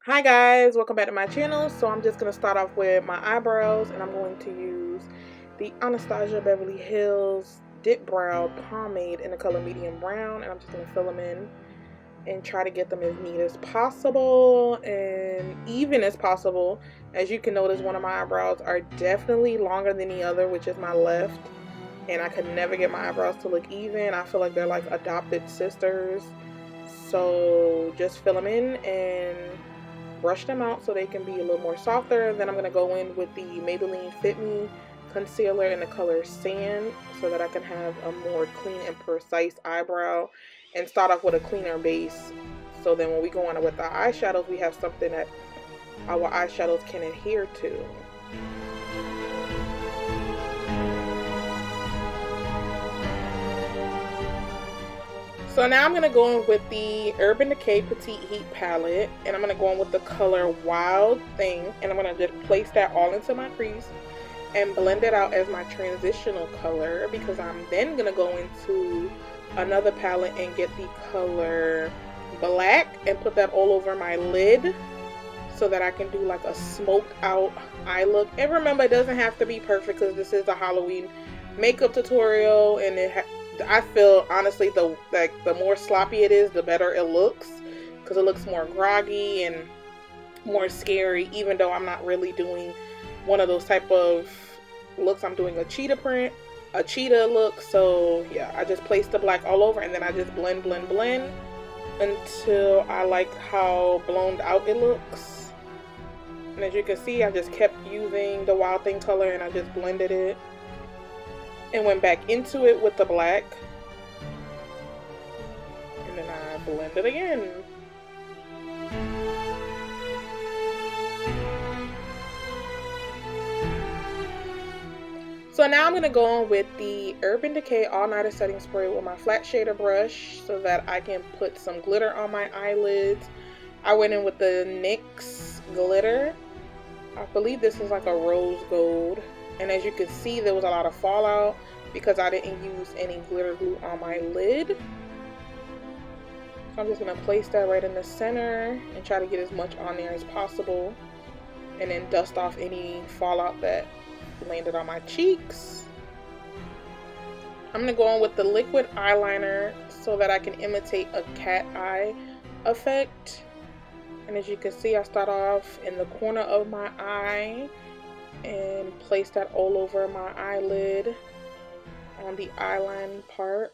Hi guys, welcome back to my channel. So I'm just going to start off with my eyebrows, and I'm going to use the Anastasia Beverly Hills Dip Brow Pomade in the color medium brown, and I'm just going to fill them in and try to get them as neat as possible and even as possible. As you can notice, one of my eyebrows are definitely longer than the other, which is my left, and I could never get my eyebrows to look even. I feel like they're like adopted sisters. So just fill them in and brush them out so they can be a little more softer. Then I'm going to go in with the Maybelline Fit Me concealer in the color Sand so that I can have a more clean and precise eyebrow and start off with a cleaner base. So then when we go on with the eyeshadows, we have something that our eyeshadows can adhere to. So now I'm going to go in with the Urban Decay Petite Heat palette, and I'm going to go in with the color Wild Thing, and I'm going to just place that all into my crease and blend it out as my transitional color, because I'm then going to go into another palette and get the color Black and put that all over my lid so that I can do like a smoked out eye look. And remember, it doesn't have to be perfect because this is a Halloween makeup tutorial, and I feel honestly the more sloppy it is, the better it looks, because it looks more groggy and more scary, even though I'm not really doing one of those type of looks. I'm doing a cheetah look. So yeah, I just place the black all over, and then I just blend until I like how blown out it looks. And as you can see, I just kept using the Wild Thing color and I just blended it and went back into it with the black, and then I blend it again. So now I'm going to go on with the Urban Decay All Nighter Setting Spray with my flat shader brush so that I can put some glitter on my eyelids. I went in with the NYX glitter. I believe this is like a rose gold. And as you can see, there was a lot of fallout because I didn't use any glitter glue on my lid. So I'm just going to place that right in the center and try to get as much on there as possible. And then dust off any fallout that landed on my cheeks. I'm going to go on with the liquid eyeliner so that I can imitate a cat eye effect. And as you can see, I start off in the corner of my eye and place that all over my eyelid on the eyeline part.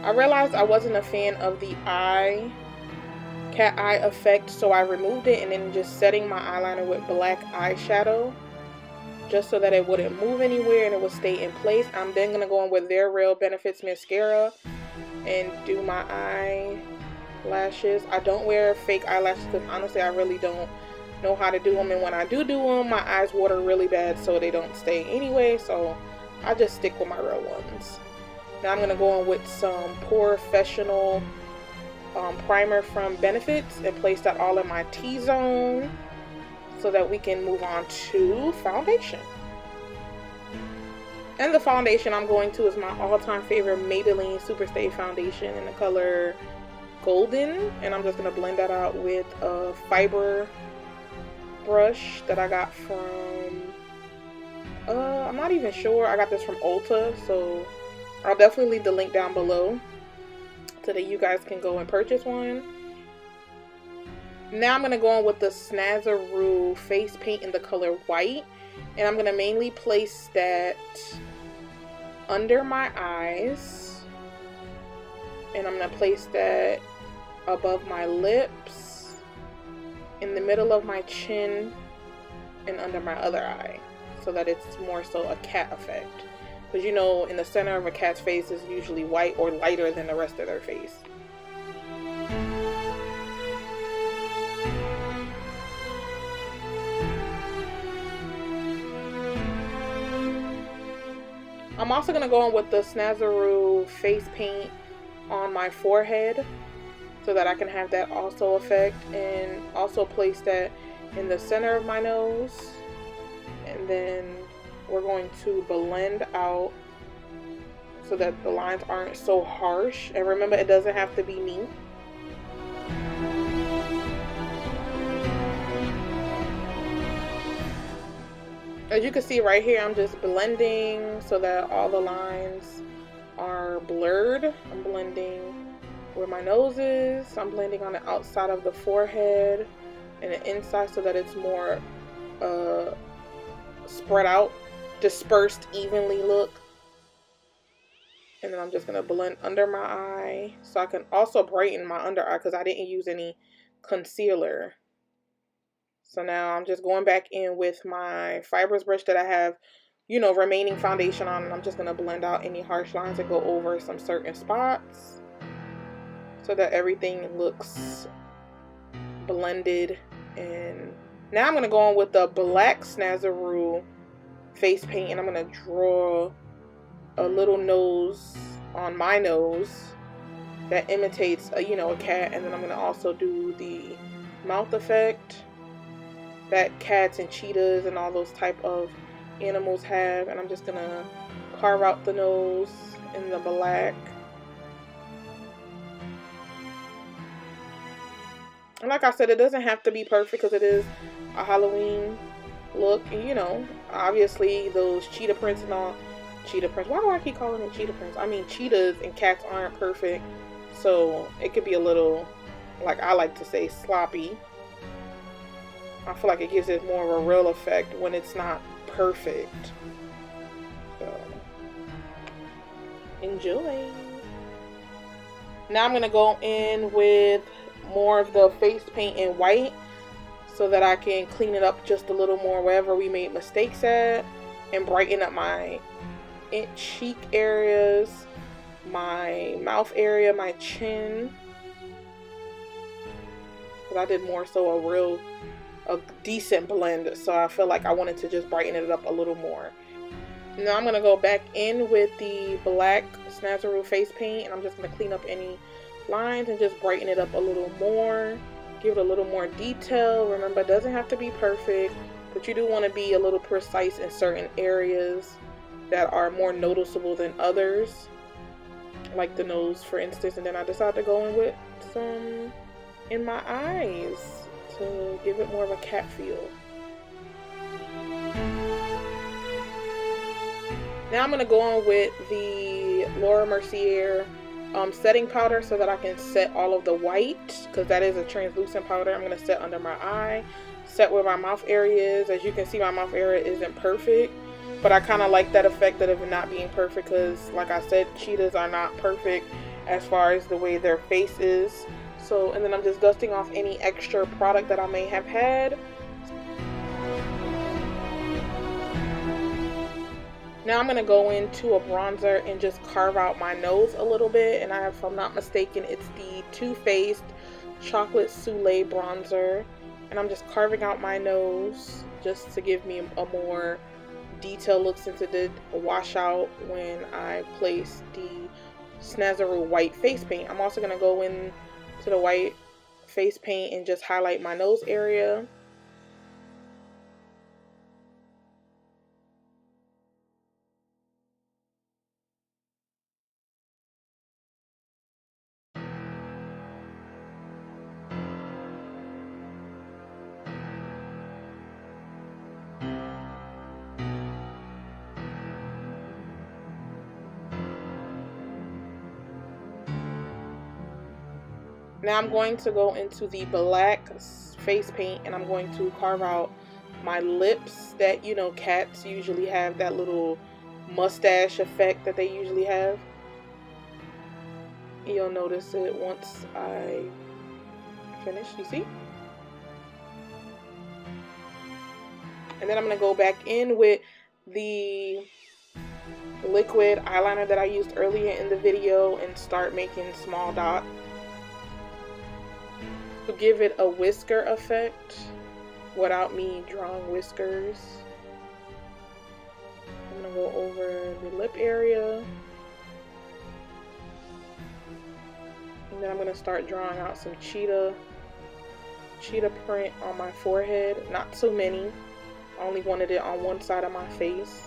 I realized I wasn't a fan of the cat eye effect, so I removed it and then just setting my eyeliner with black eyeshadow just so that it wouldn't move anywhere and it would stay in place. I'm then going to go in with their Real Benefits mascara and do my eyelashes. I don't wear fake eyelashes because honestly I really don't know how to do them, and when I do them, my eyes water really bad, so they don't stay anyway, so I just stick with my real ones. Now I'm going to go on with some Pore Professional primer from Benefits and place that all in my T-zone so that we can move on to foundation. And the foundation I'm going to is my all-time favorite Maybelline Super Fit foundation in the color Golden, and I'm just going to blend that out with a fiber brush that I got from I'm not even sure, I got this from Ulta, so I'll definitely leave the link down below so that you guys can go and purchase one. Now I'm going to go on with the Snazoroo face paint in the color White, and I'm going to mainly place that under my eyes, and I'm going to place that above my lips, in the middle of my chin, and under my other eye, so that it's more so a cat effect. because you know in the center of a cat's face is usually white or lighter than the rest of their face. I'm also going to go in with the Snazoroo face paint on my forehead so that I can have that also effect, and also place that in the center of my nose. And then we're going to blend out so that the lines aren't so harsh. And remember, it doesn't have to be neat. As you can see right here, I'm just blending so that all the lines are blurred. I'm blending where my nose is. I'm blending on the outside of the forehead and the inside so that it's more spread out, dispersed evenly look. And then I'm just going to blend under my eye so I can also brighten my under eye because I didn't use any concealer. So now I'm just going back in with my fibrous brush that I have, you know, remaining foundation on, and I'm just going to blend out any harsh lines and go over some certain spots so that everything looks blended. And now I'm going to go on with the black Snazoroo face paint, and I'm going to draw a little nose on my nose that imitates a, you know, a cat. And then I'm going to also do the mouth effect that cats and cheetahs and all those type of animals have. And I'm just gonna carve out the nose in the black. And like I said, it doesn't have to be perfect because it is a Halloween look. And you know, obviously those cheetah prints and all, cheetah prints, why do I keep calling it cheetah prints? I mean, cheetahs and cats aren't perfect, so it could be a little, like I like to say, sloppy. I feel like it gives it more of a real effect when it's not perfect. So, enjoy. Now I'm going to go in with more of the face paint in white so that I can clean it up just a little more wherever we made mistakes at, and brighten up my cheek areas, my mouth area, my chin. Because I did more so a decent blend, so I feel like I wanted to just brighten it up a little more. Now I'm going to go back in with the black Snazoroo face paint, and I'm just going to clean up any lines and just brighten it up a little more, give it a little more detail. Remember, it doesn't have to be perfect, but you do want to be a little precise in certain areas that are more noticeable than others, like the nose for instance. And then I decided to go in with some in my eyes to give it more of a cat feel. Now I'm going to go on with the Mercier setting powder so that I can set all of the white, because that is a translucent powder. I'm going to set under my eye, set where my mouth area is. As you can see, my mouth area isn't perfect, but I kind of like that effect of it not being perfect because, like I said, cheetahs are not perfect as far as the way their face is. So, and then I'm just dusting off any extra product that I may have had. Now I'm going to go into a bronzer and just carve out my nose a little bit. And if I'm not mistaken, it's the Too Faced Chocolate Soleil bronzer. And I'm just carving out my nose just to give me a more detailed look, since it did wash out when I placed the Snazoroo white face paint. I'm also going to go in to the white face paint and just highlight my nose area. Now I'm going to go into the black face paint and I'm going to carve out my lips that, you know, cats usually have that little mustache effect that they usually have. You'll notice it once I finish, you see? And then I'm going to go back in with the liquid eyeliner that I used earlier in the video and start making small dots to give it a whisker effect without me drawing whiskers. I'm gonna go over the lip area, and then I'm gonna start drawing out some cheetah print on my forehead. Not so many, I only wanted it on one side of my face.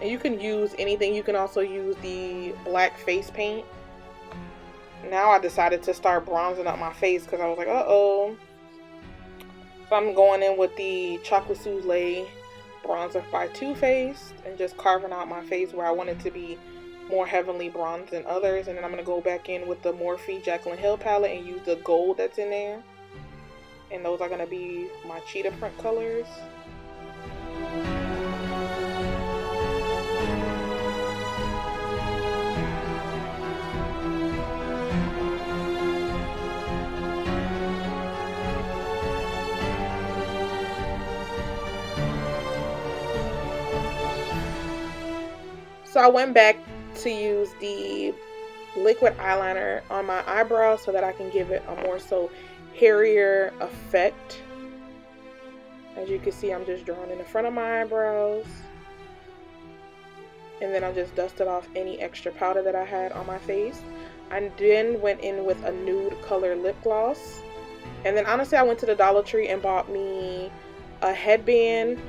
And you can use anything. You can also use the black face paint. Now I decided to start bronzing up my face because I was like, uh-oh. So I'm going in with the Chocolate Soleil bronzer by Too Faced and just carving out my face where I want it to be more heavily bronzed than others. And then I'm going to go back in with the Morphe Jaclyn Hill palette and use the gold that's in there. And those are going to be my cheetah print colors. So I went back to use the liquid eyeliner on my eyebrows so that I can give it a more so hairier effect. As you can see, I'm just drawing in the front of my eyebrows. And then I just dusted off any extra powder that I had on my face. I then went in with a nude color lip gloss. And then honestly, I went to the Dollar Tree and bought me a headband,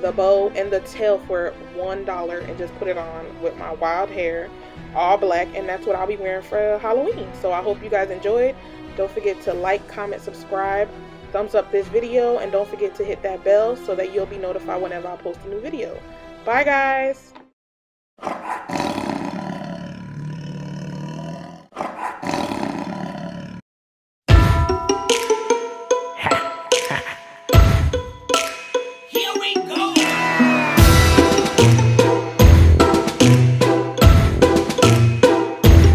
the bow, and the tail for $1 and just put it on with my wild hair, all black, and that's what I'll be wearing for Halloween. So I hope you guys enjoyed. Don't forget to like, comment, subscribe, thumbs up this video, and don't forget to hit that bell so that you'll be notified whenever I post a new video. Bye guys.